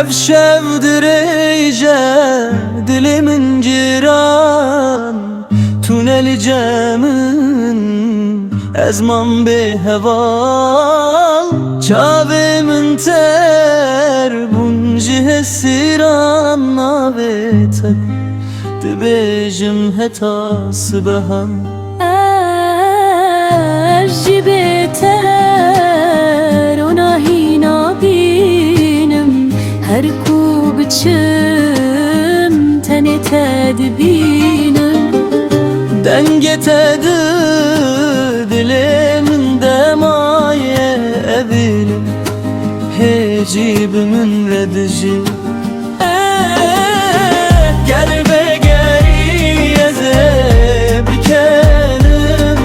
Evşev direyce dilimin ciran Tüneli cemin ezman be heval Çavimin ter bunci hesiran navetek Dibejim hetası beham Jibter ona hina binim her ku biçim tene tedbinim Denge tedi dilimin demaye evilim Hecibimin redici Gel be geriyeze bikenim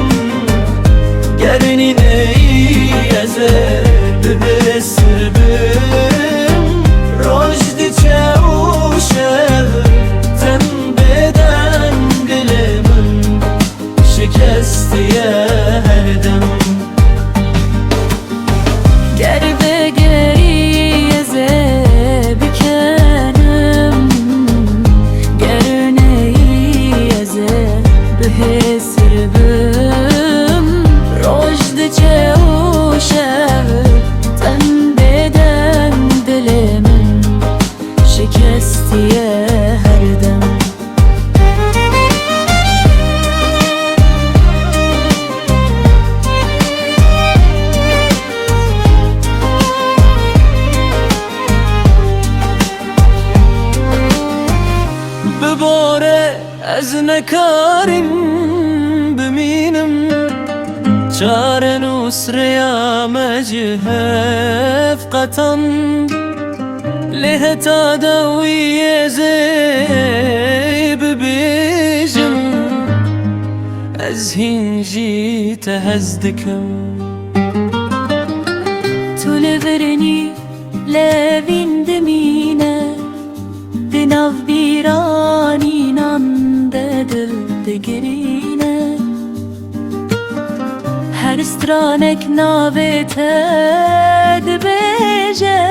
Gerini neyeze Bebe sırbım Rojdi çevuşev Tembeden dilimin Şikestiye her dem Ger be geriyeze bikenim Gerneyeze bihe sırbım Rojdi çevuşev Tembeden dilimin Şikestiye her dem Bibore ez nekarim biminim Çaren usreya mecihef qatan Leheta daviyeze bibijim Ez hinji tehezdikim Tu leverni levin demine Dinav biraninan dedil degerine Her stranek navete dbeje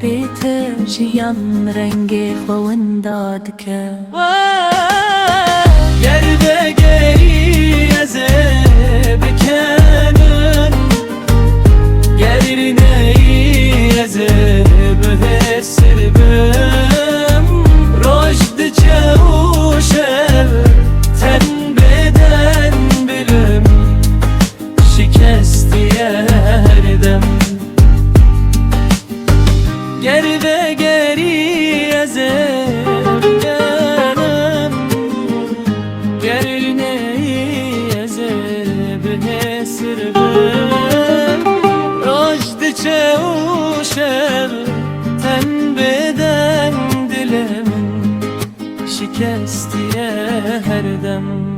Bete jiyan rengi xwenda dike Yerde geriyeze bikenin Gerine yeze bihe sırbım Rojdi çevuşev ten beden bilim Şikestiye her dem Geride geriyeze bikenin Gerine yeze bihe sırbım Rojdi çevuşev ten beden dilimin Şikestiye her dem